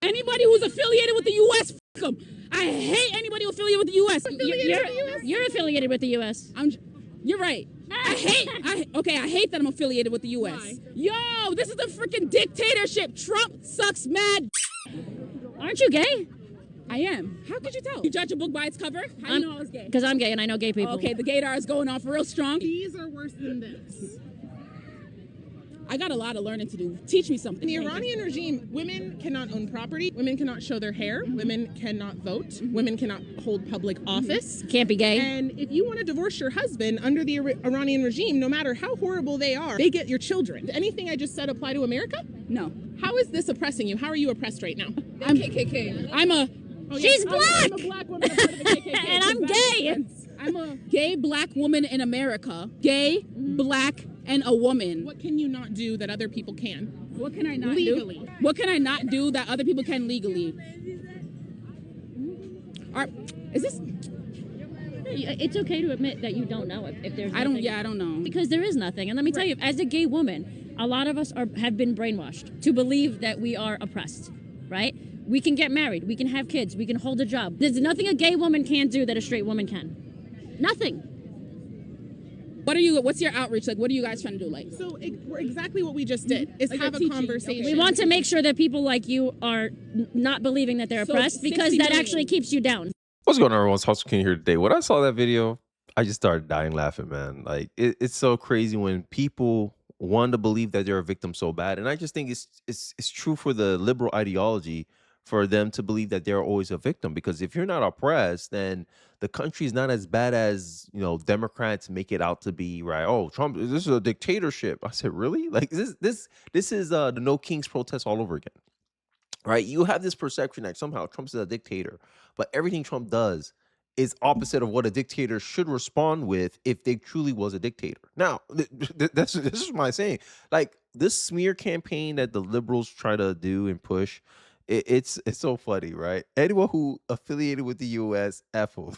Anybody who's affiliated with the U.S., fuck them. I hate anybody affiliated with the U.S. You're affiliated with the U.S. You're right. I hate that I'm affiliated with the U.S. Why? Yo, this is a freaking dictatorship. Trump sucks mad. Aren't you gay? I am. How could you tell? You judge a book by its cover? How do you know I was gay? Because I'm gay and I know gay people. Okay, the gaydar is going off real strong. These are worse than this. I got a lot of learning to do. Teach me something. In the Iranian regime, women cannot own property, women cannot show their hair, women cannot vote, women cannot hold public office. Can't be gay. And if you want to divorce your husband under the Iranian regime, no matter how horrible they are, they get your children. Did anything I just said apply to America? No. How is this oppressing you? How are you oppressed right now? I'm KKK. She's black! I'm a black woman, a part of the KKK. And I'm gay! I'm a gay black woman in America. Gay, black, and a woman. What can you not do that other people can? What can I not Legally. do? What can I not do that other people can legally? Is this? It's okay to admit that you don't know if there's nothing. I don't know. Because there is nothing. And let me tell you, as a gay woman, a lot of us have been brainwashed to believe that we are oppressed, right? We can get married, we can have kids, we can hold a job. There's nothing a gay woman can do that a straight woman can. Nothing. What's your outreach? Like, what are you guys trying to do? Like, So exactly what we just did is Like have a a teaching. conversation. We want to make sure that people like you are not believing that they're So oppressed, because 60 that million. actually keeps you down. What's going on, everyone's Hustle King here today. When I saw that video, I just started dying laughing, man. Like, it's so crazy when people want to believe that they're a victim so bad. And I just think it's true for the liberal ideology for them to believe that they're always a victim. Because if you're not oppressed, then the country is not as bad as, Democrats make it out to be, right? Oh, Trump, this is a dictatorship. I said, really? Like, this is the No Kings protest all over again. Right? You have this perception that somehow Trump is a dictator, but everything Trump does is opposite of what a dictator should respond with if they truly was a dictator. Now, this is my saying. Like, this smear campaign that the liberals try to do and push, it's so funny, right? Anyone who affiliated with the U.S., FAFO,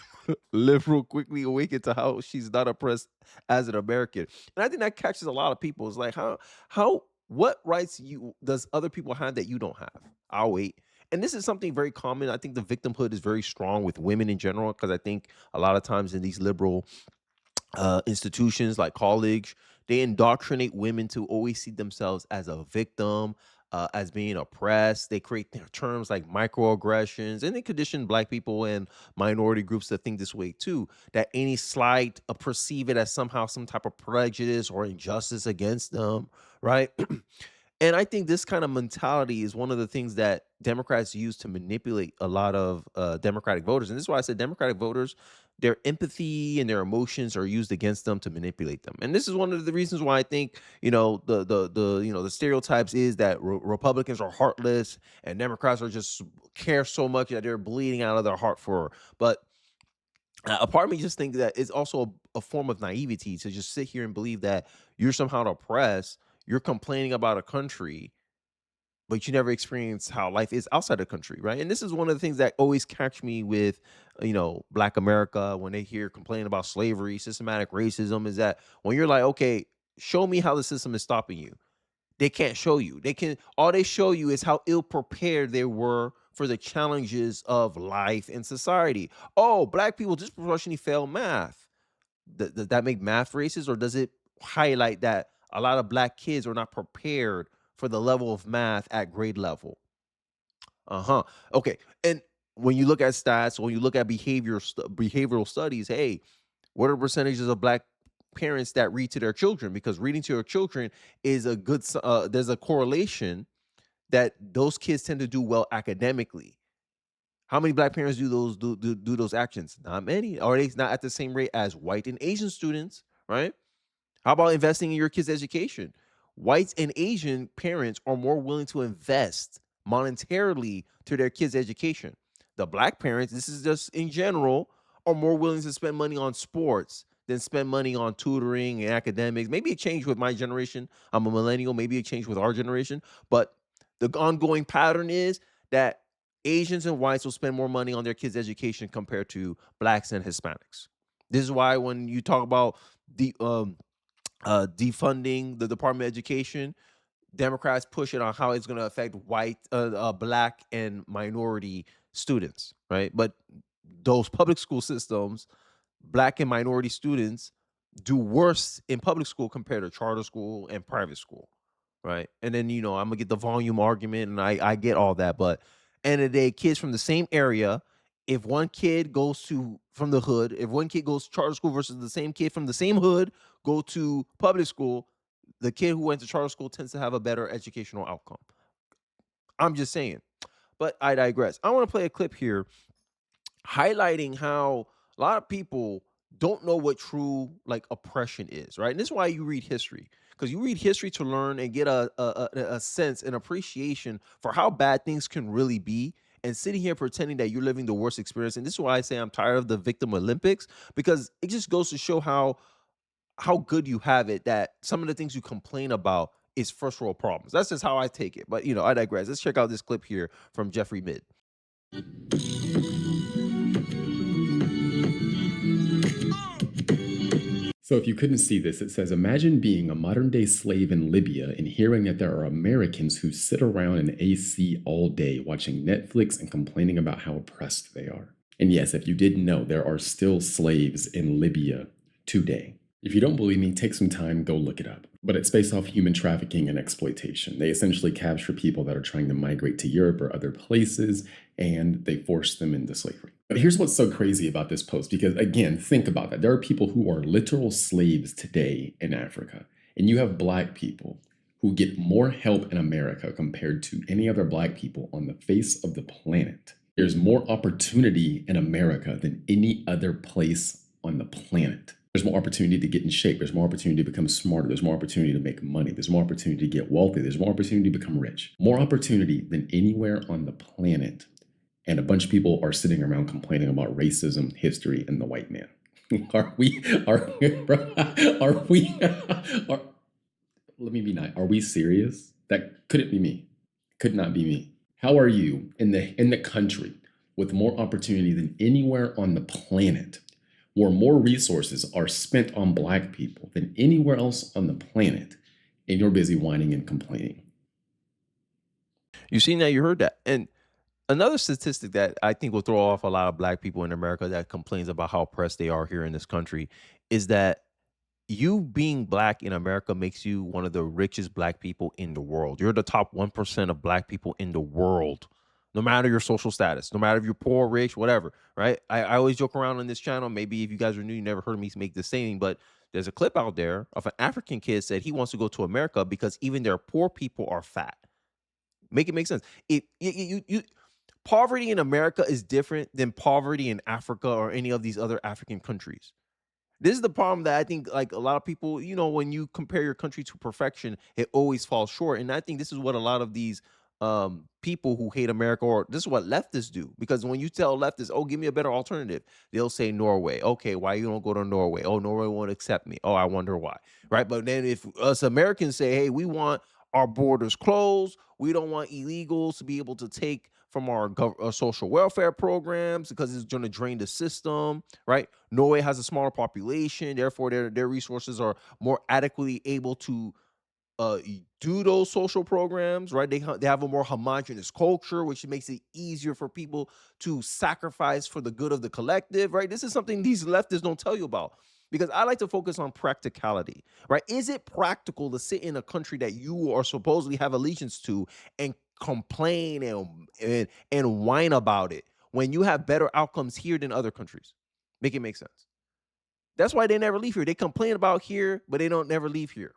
liberal quickly awakened to how she's not oppressed as an American. And I think that catches a lot of people. It's like, what rights does other people have that you don't have? I'll wait. And this is something very common. I think the victimhood is very strong with women in general, because I think a lot of times in these liberal institutions like college, they indoctrinate women to always see themselves as a victim, as being oppressed. They create their terms like microaggressions, and they condition Black people and minority groups to think this way too, that any slight perceive it as somehow some type of prejudice or injustice against them, right? And I think this kind of mentality is one of the things that Democrats use to manipulate a lot of Democratic voters. And this is why I said Democratic voters, their empathy and their emotions are used against them to manipulate them. And this is one of the reasons why I think, the stereotypes is that Republicans are heartless and Democrats are just care so much that they're bleeding out of their heart for her. But a part of me just think that it's also a form of naivety to just sit here and believe that you're somehow oppressed. You're complaining about a country, but you never experience how life is outside the country, right? And this is one of the things that always catch me with, Black America when they hear complaining about slavery, systematic racism, is that when you're like, okay, show me how the system is stopping you. They can't show you. All they show you is how ill prepared they were for the challenges of life and society. Oh, Black people disproportionately fail math. Does that make math racist, or does it highlight that a lot of Black kids are not prepared for the level of math at grade level? Okay. And when you look at stats, when you look at behavioral studies, hey, what are percentages of Black parents that read to their children? Because reading to their children is a good, there's a correlation that those kids tend to do well academically. How many Black parents do those actions? Not many. Or they not at the same rate as white and Asian students, right? How about investing in your kids' education? Whites and Asian parents are more willing to invest monetarily to their kids' education. The Black parents, this is just in general, are more willing to spend money on sports than spend money on tutoring and academics. Maybe it changed with my generation. I'm a millennial. Maybe it changed with our generation. But the ongoing pattern is that Asians and whites will spend more money on their kids' education compared to Blacks and Hispanics. This is why when you talk about defunding the Department of Education, Democrats push it on how it's going to affect white, black, and minority students, right? But those public school systems, black and minority students do worse in public school compared to charter school and private school, right? And then I'm gonna get the volume argument, and I get all that, but end of the day, kids from the same area, if one kid goes to from the hood, if one kid goes to charter school versus the same kid from the same hood go to public school, the kid who went to charter school tends to have a better educational outcome. I'm just saying. But I digress. I want to play a clip here highlighting how a lot of people don't know what true like oppression is, right? And this is why you read history, because you read history to learn and get a sense and appreciation for how bad things can really be. And sitting here pretending that you're living the worst experience, and this is why I say I'm tired of the victim Olympics, because it just goes to show how good you have it, that some of the things you complain about is first world problems. That's just how I take it. But I digress. Let's check out this clip here from Jeffrey Mid. So if you couldn't see this, it says, imagine being a modern day slave in Libya and hearing that there are Americans who sit around in AC all day watching Netflix and complaining about how oppressed they are. And yes, if you didn't know, there are still slaves in Libya today. If you don't believe me, take some time, go look it up. But it's based off human trafficking and exploitation. They essentially capture people that are trying to migrate to Europe or other places, and they force them into slavery. But here's what's so crazy about this post, because again, think about that. There are people who are literal slaves today in Africa, and you have black people who get more help in America compared to any other black people on the face of the planet. There's more opportunity in America than any other place on the planet. There's more opportunity to get in shape. There's more opportunity to become smarter. There's more opportunity to make money. There's more opportunity to get wealthy. There's more opportunity to become rich. More opportunity than anywhere on the planet. And a bunch of people are sitting around complaining about racism, history, and the white man. Let me be nice. Are we serious? That couldn't be me. Could not be me. How are you in the country with more opportunity than anywhere on the planet, where more resources are spent on black people than anywhere else on the planet, and you're busy whining and complaining? You see, now you heard that. And another statistic that I think will throw off a lot of black people in America that complains about how oppressed they are here in this country is that you being black in America makes you one of the richest black people in the world. You're the top 1% of black people in the world, no matter your social status, no matter if you're poor, rich, whatever, right? I always joke around on this channel. Maybe if you guys are new, you never heard me make this saying, but there's a clip out there of an African kid said he wants to go to America because even their poor people are fat. Make it make sense. Poverty in America is different than poverty in Africa or any of these other African countries. This is the problem that I think like a lot of people, when you compare your country to perfection, it always falls short. And I think this is what a lot of these people who hate America, or this is what leftists do. Because when you tell leftists, oh, give me a better alternative, they'll say Norway. Okay, why you don't go to Norway? Oh, Norway won't accept me. Oh, I wonder why. Right. But then if us Americans say, hey, we want our borders closed, we don't want illegals to be able to take from our social welfare programs because it's going to drain the system, right? Norway has a smaller population, therefore their resources are more adequately able to do those social programs, right? They have a more homogenous culture, which makes it easier for people to sacrifice for the good of the collective, right? This is something these leftists don't tell you about, because I like to focus on practicality, right? Is it practical to sit in a country that you are supposedly have allegiance to and complain and whine about it when you have better outcomes here than other countries? Make it make sense. That's why they never leave here. They complain about here, but they don't never leave here.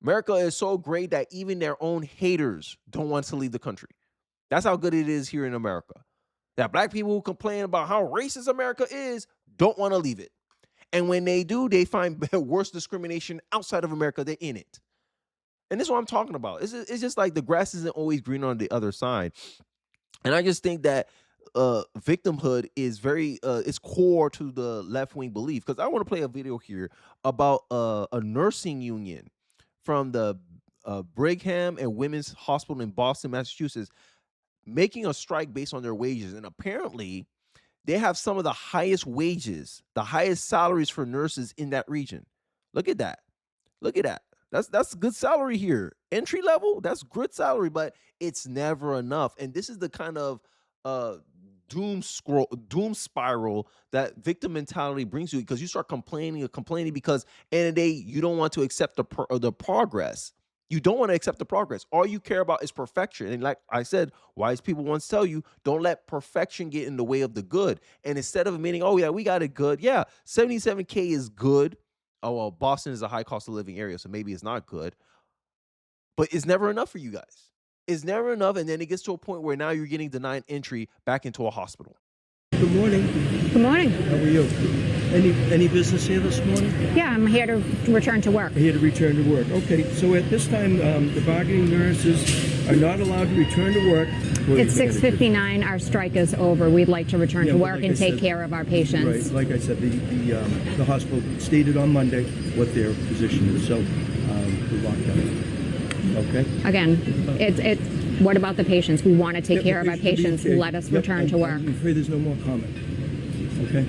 America is so great that even their own haters don't want to leave the country. That's how good it is here in America. That black people who complain about how racist America is don't want to leave it. And when they do, they find worse discrimination outside of America than in it. And this is what I'm talking about. It's just like the grass isn't always green on the other side. And I just think that victimhood is very it's core to the left-wing belief. Because I want to play a video here about a nursing union from the Brigham and Women's Hospital in Boston, Massachusetts, making a strike based on their wages. And apparently they have some of the highest wages, the highest salaries for nurses in that region. Look at that. Look at that. That's good salary here. Entry level, that's good salary, but it's never enough. And this is the kind of uh doom spiral that victim mentality brings you, because you start complaining because end of the day you don't want to accept the progress. You don't want to accept the progress. All you care about is perfection. And like I said, wise people once tell you, don't let perfection get in the way of the good. And instead of admitting, oh yeah, we got it good. Yeah, 77K is good. Oh well, Boston is a high cost of living area, so maybe it's not good. But it's never enough for you guys. It's never enough, and then it gets to a point where now you're getting denied entry back into a hospital. Good morning. Good morning. How are you? Any business here this morning? Yeah, I'm here to return to work. Here to return to work. Okay, so at this time, the bargaining nurses are not allowed to return to work. It's 6:59. Our strike is over. We'd like to return to work and take care of our patients. Right, like I said, the hospital stated on Monday what their position is, so we're locked down. Okay. Again, what about the patients? We want to take care of our patients. Let us return to work. I'm afraid there's no more comment. Okay.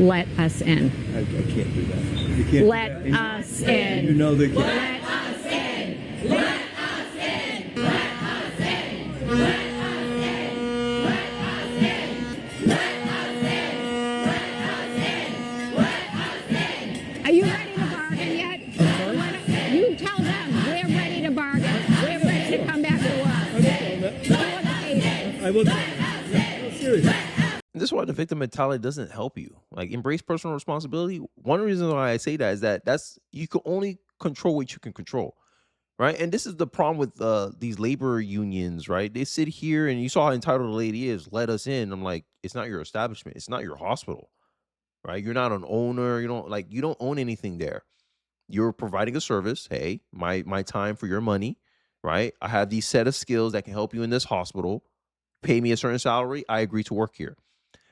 Let us in. I can't do that. You can't. Let us in. You know they can't. Let us in. Let us in. Let us in. Let us in. Are you ready to bargain yet? You tell them we're ready to bargain. We're ready to come back to work. I will. No, seriously. This is why the victim mentality doesn't help you. Like, embrace personal responsibility. One reason why I say that is that's you can only control what you can control, right? And this is the problem with these labor unions, right? They sit here, and you saw how entitled the lady is. Let us in. I'm like, it's not your establishment. It's not your hospital, right? You're not an owner. You don't own anything there. You're providing a service. Hey, my time for your money, right? I have these set of skills that can help you in this hospital. Pay me a certain salary. I agree to work here.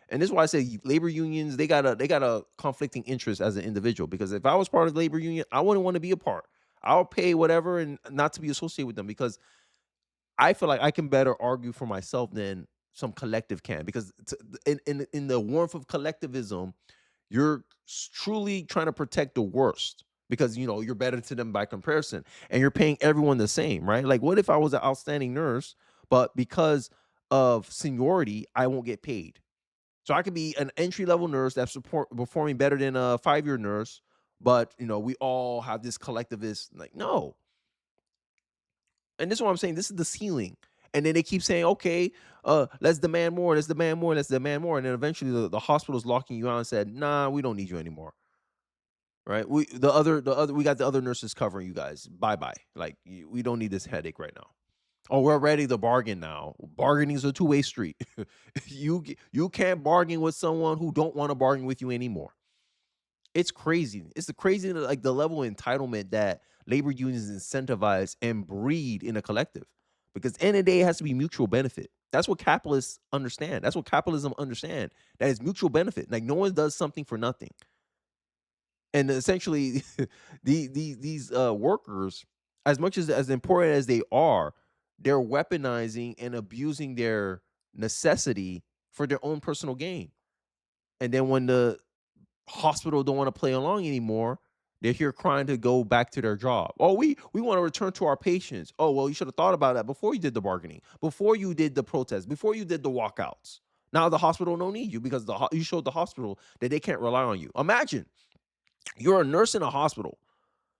And this is why I say labor unions, they got a conflicting interest as an individual. Because if I was part of the labor union, I wouldn't want to be a part. I'll pay whatever and not to be associated with them, because I feel like I can better argue for myself than some collective can. Because in the warmth of collectivism, you're truly trying to protect the worst, because you're better to them by comparison, and you're paying everyone the same, right? Like, what if I was an outstanding nurse, but because of seniority, I won't get paid? So I could be an entry-level nurse that's performing better than a 5-year nurse, but we all have this collectivist, like, no. And this is what I'm saying. This is the ceiling. And then they keep saying, okay, let's demand more, let's demand more, let's demand more. And then eventually the hospital's locking you out and said, nah, we don't need you anymore. Right? We got the other nurses covering you guys. Bye-bye. Like, we don't need this headache right now. Oh, we're ready to bargain now. Bargaining is a two-way street. You can't bargain with someone who don't want to bargain with you anymore. It's crazy. It's the crazy, like, the level of entitlement that labor unions incentivize and breed in a collective. Because at the end of the day, it has to be mutual benefit. That's what capitalists understand. That's what capitalism understand. That is mutual benefit. Like, no one does something for nothing. And essentially, these workers, as much as important as they are, they're weaponizing and abusing their necessity for their own personal gain. And then when the hospital don't want to play along anymore, they're here crying to go back to their job. Oh, we want to return to our patients. Oh, well, you should have thought about that before you did the bargaining, before you did the protest, before you did the walkouts. Now the hospital don't need you because you showed the hospital that they can't rely on you. Imagine you're a nurse in a hospital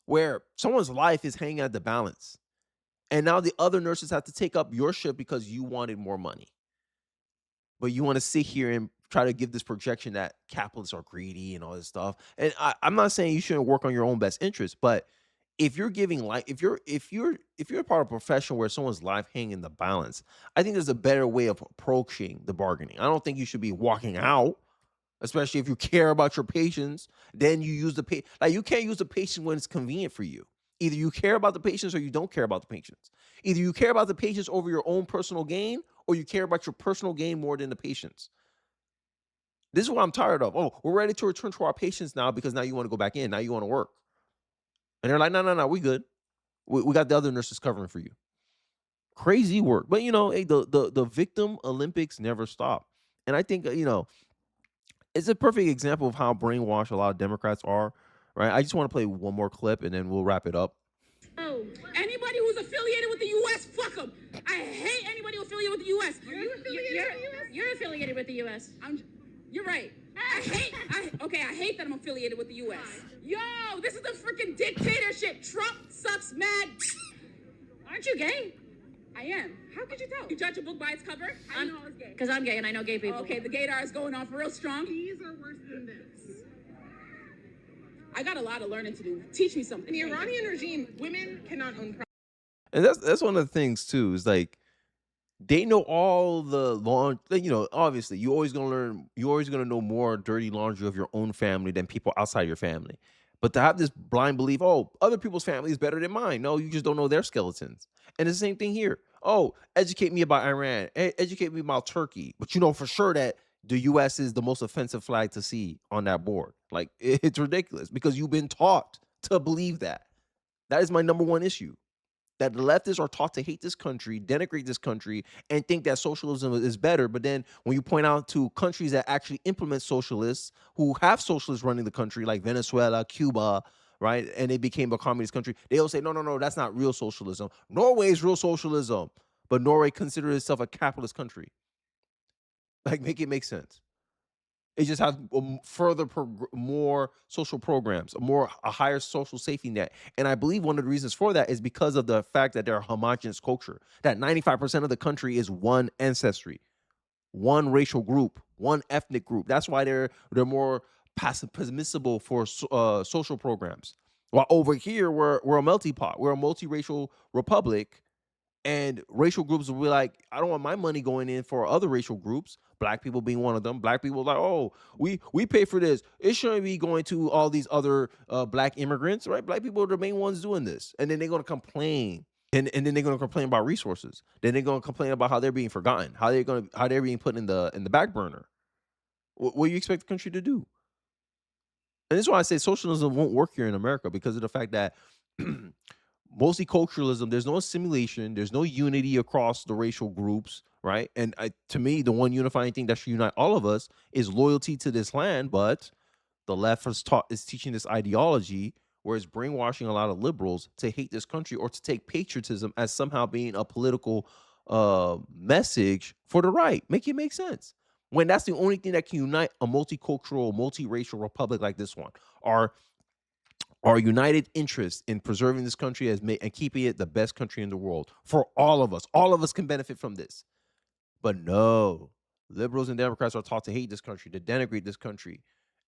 where someone's life is hanging at the balance. And now the other nurses have to take up your shift because you wanted more money. But you want to sit here and try to give this projection that capitalists are greedy and all this stuff. And I'm not saying you shouldn't work on your own best interest, but if you're giving life, if you're a part of a profession where someone's life hanging in the balance, I think there's a better way of approaching the bargaining. I don't think you should be walking out, especially if you care about your patients. Then you use you can't use the patient when it's convenient for you. Either you care about the patients or you don't care about the patients. Either you care about the patients over your own personal gain, or you care about your personal gain more than the patients. This is what I'm tired of. Oh, we're ready to return to our patients now because now you want to go back in. Now you want to work. And they're like, no, we good. We got the other nurses covering for you. Crazy work. But, hey, the victim Olympics never stop. And I think, it's a perfect example of how brainwashed a lot of Democrats are. right? I just want to play one more clip and then we'll wrap it up. Oh, anybody who's affiliated with the U.S., fuck them. I hate anybody who's affiliated with the U.S. You're affiliated with the U.S. You're right. I hate that I'm affiliated with the U.S. Yo, this is the freaking dictatorship. Trump sucks mad. Aren't you gay? I am. How could you tell? You judge a book by its cover? I know I was gay. Because I'm gay and I know gay people. Okay, the gaydar is going off real strong. These are worse than this. I got a lot of learning to do. Teach me something. In the Iranian regime, women cannot own property. And that's one of the things too, is like they know all the obviously you're always gonna know more dirty laundry of your own family than people outside your family. But to have this blind belief, oh, other people's family is better than mine. No, you just don't know their skeletons. And it's the same thing here. Oh, educate me about Iran, educate me about Turkey. But you know for sure that the US is the most offensive flag to see on that board. Like it's ridiculous because you've been taught to believe that. That is my number one issue. That the leftists are taught to hate this country, denigrate this country, and think that socialism is better. But then when you point out to countries that actually implement socialists, who have socialists running the country, like Venezuela, Cuba, right, and they became a communist country, they'll say, no, that's not real socialism. Norway is real socialism, but Norway considers itself a capitalist country. Like, make it make sense. It just has more social programs, a higher social safety net. And I believe one of the reasons for that is because of the fact that they're a homogenous culture, that 95% of the country is one ancestry, one racial group, one ethnic group. That's why they're more permissible for social programs. While over here, we're a melting pot. We're a multiracial republic. And racial groups will be like, I don't want my money going in for other racial groups. Black people being one of them. Black people like, oh, we pay for this. It shouldn't be going to all these other black immigrants, right? Black people are the main ones doing this. And then they're going to complain. And then they're going to complain about resources. Then they're going to complain about how they're being forgotten, how they're being put in the back burner. What do you expect the country to do? And this is why I say socialism won't work here in America, because of the fact that multiculturalism, there's no assimilation, there's no unity across the racial groups, right? And to me, the one unifying thing that should unite all of us is loyalty to this land. But the left is teaching this ideology where it's brainwashing a lot of liberals to hate this country or to take patriotism as somehow being a political message for the right. Make it make sense. When that's the only thing that can unite a multicultural, multiracial republic like this one. Our united interest in preserving this country and keeping it the best country in the world for all of us. All of us can benefit from this. But no, liberals and Democrats are taught to hate this country, to denigrate this country,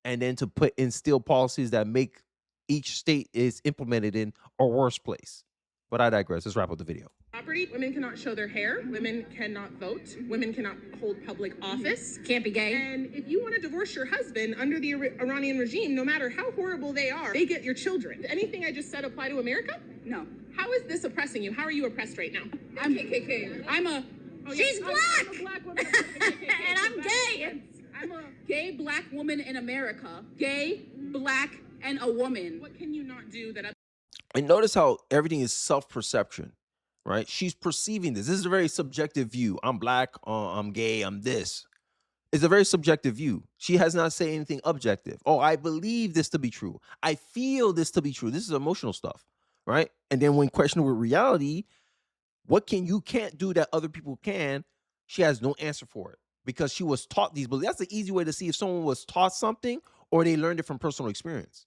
and then to instill policies that make each state is implemented in a worse place. But I digress. Let's wrap up the video. Property. Women cannot show their hair. Women cannot vote. Women cannot hold public office. Can't be gay. And if you want to divorce your husband under the Iranian regime, no matter how horrible they are, they get your children. Anything I just said apply to America? No. How is this oppressing you? How are you oppressed right now? I'm KKK. She's black. I'm a black woman. And I'm gay. I'm a gay black woman in America. Gay, black, and a woman. What can you not do that? And notice how everything is self-perception, right? She's perceiving this. This is a very subjective view. I'm black, I'm gay, I'm this. It's a very subjective view. She has not said anything objective. Oh, I believe this to be true. I feel this to be true. This is emotional stuff, right? And then when questioned with reality, what you can't do that other people can, she has no answer for it because she was taught these beliefs. That's the easy way to see if someone was taught something or they learned it from personal experience.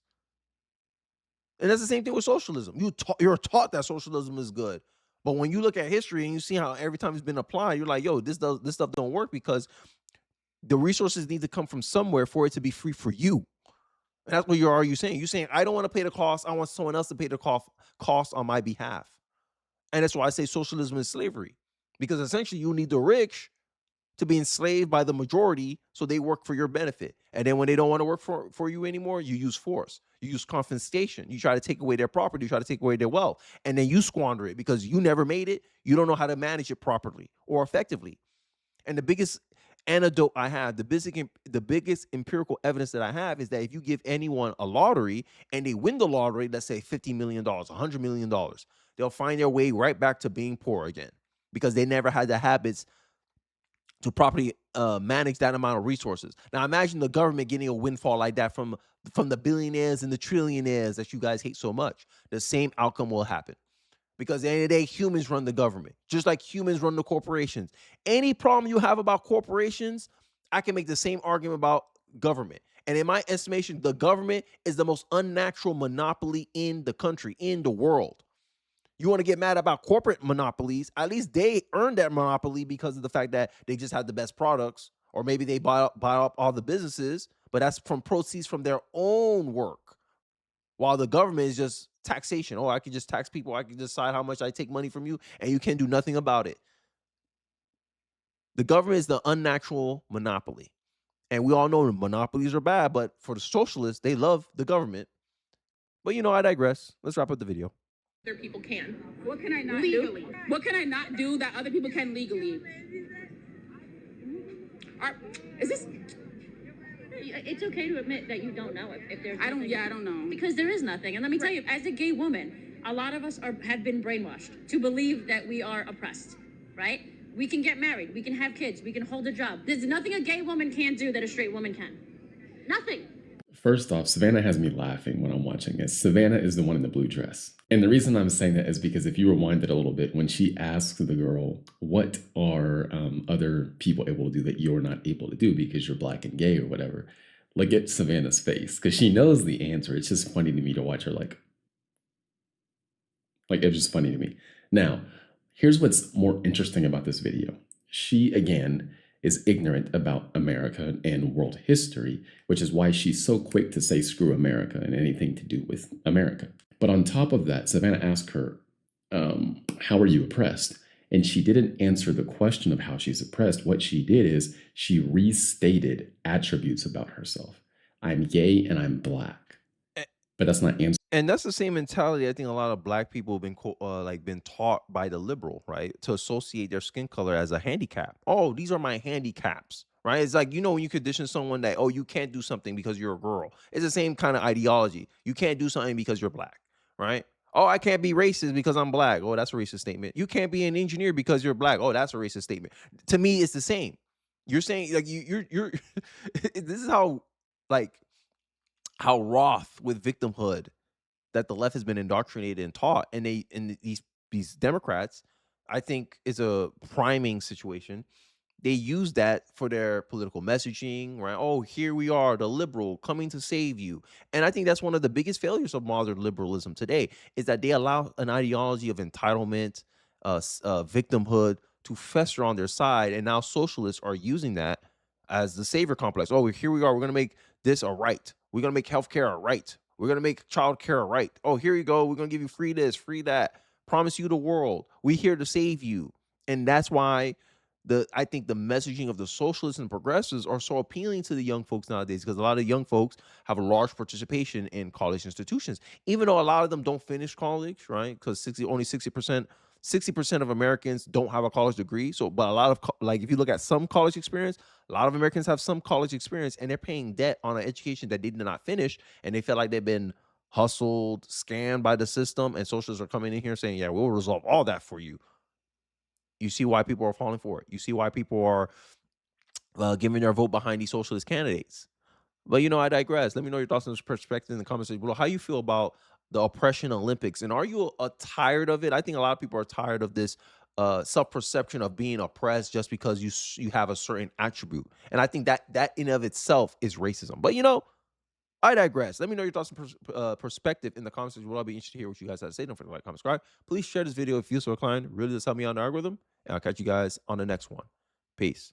And that's the same thing with socialism. You're taught that socialism is good. But when you look at history and you see how every time it's been applied, you're like, yo, this stuff don't work because the resources need to come from somewhere for it to be free for you. And that's what you're saying. You're saying, I don't want to pay the cost. I want someone else to pay the cost on my behalf. And that's why I say socialism is slavery. Because essentially you need the rich to be enslaved by the majority so they work for your benefit. And then when they don't want to work for you anymore, you use force. You use confiscation. You try to take away their property. You try to take away their wealth. And then you squander it because you never made it. You don't know how to manage it properly or effectively. And the biggest antidote I have, the biggest empirical evidence that I have is that if you give anyone a lottery and they win the lottery, let's say $50 million, $100 million, they'll find their way right back to being poor again because they never had the habits to properly manage that amount of resources. Now imagine the government getting a windfall like that from the billionaires and the trillionaires that you guys hate so much. The same outcome will happen. Because at the end of the day, humans run the government, just like humans run the corporations. Any problem you have about corporations, I can make the same argument about government. And in my estimation, the government is the most unnatural monopoly in the country, in the world. You want to get mad about corporate monopolies, at least they earned that monopoly because of the fact that they just have the best products, or maybe they buy up all the businesses, but that's from proceeds from their own work. While the government is just taxation. Oh, I can just tax people. I can decide how much I take money from you, and you can do nothing about it. The government is the unnatural monopoly. And we all know monopolies are bad, but for the socialists, they love the government. But I digress. Let's wrap up the video. Other people can. What can I not legally do? What can I not do that other people can legally? Is this? It's okay to admit that you don't know if there's. I don't know. Because there is nothing. And let me tell you, as a gay woman, a lot of us have been brainwashed to believe that we are oppressed, right? We can get married, we can have kids, we can hold a job. There's nothing a gay woman can't do that a straight woman can. Nothing. First off, Savannah has me laughing when I'm watching this. Savannah is the one in the blue dress. And the reason I'm saying that is because if you rewind it a little bit, when she asks the girl, what are other people able to do that you're not able to do because you're black and gay or whatever, look at Savannah's face, because she knows the answer. It's just funny to me to watch her like it's just funny to me. Now, here's what's more interesting about this video. She, again, is ignorant about America and world history, which is why she's so quick to say screw America and anything to do with America. But on top of that, Savannah asked her, how are you oppressed? And she didn't answer the question of how she's oppressed. What she did is she restated attributes about herself. I'm gay and I'm black. But that's not answering. And that's the same mentality I think a lot of black people have been taught by the liberal, right? To associate their skin color as a handicap. Oh, these are my handicaps, right? It's like, when you condition someone that, oh, you can't do something because you're a girl. It's the same kind of ideology. You can't do something because you're black, right? Oh, I can't be racist because I'm black. Oh, that's a racist statement. You can't be an engineer because you're black. Oh, that's a racist statement. To me, it's the same. You're saying like you're this is how wroth with victimhood that the left has been indoctrinated and taught, and these Democrats, I think, is a priming situation. They use that for their political messaging, right? Oh, here we are, the liberal coming to save you. And I think that's one of the biggest failures of modern liberalism today, is that they allow an ideology of entitlement, victimhood to fester on their side. And now socialists are using that as the savior complex. Oh, here we are. We're going to make this a right. We're going to make healthcare a right. We're going to make childcare a right. Oh, here you go. We're going to give you free this, free that. Promise you the world. We're here to save you. And that's why I think the messaging of the socialists and progressives are so appealing to the young folks nowadays, because a lot of young folks have a large participation in college institutions, even though a lot of them don't finish college, right? Because only 60% of Americans don't have a college degree. So, but a lot of if you look at some college experience, a lot of Americans have some college experience, and they're paying debt on an education that they did not finish, and they feel like they've been hustled, scammed by the system, and socialists are coming in here saying, yeah, we'll resolve all that for you. You see why people are falling for it. You see why people are giving their vote behind these socialist candidates. But, I digress. Let me know your thoughts on this perspective in the comments below. How you feel about the oppression Olympics, and are you tired of it? I think a lot of people are tired of this self-perception of being oppressed just because you have a certain attribute. And I think that in of itself is racism. But, I digress. Let me know your thoughts and perspective in the comments below. I'll be interested to hear what you guys have to say. Don't forget to like, comment, subscribe. Please share this video if you feel so inclined. It really does help me out in the algorithm. And I'll catch you guys on the next one. Peace.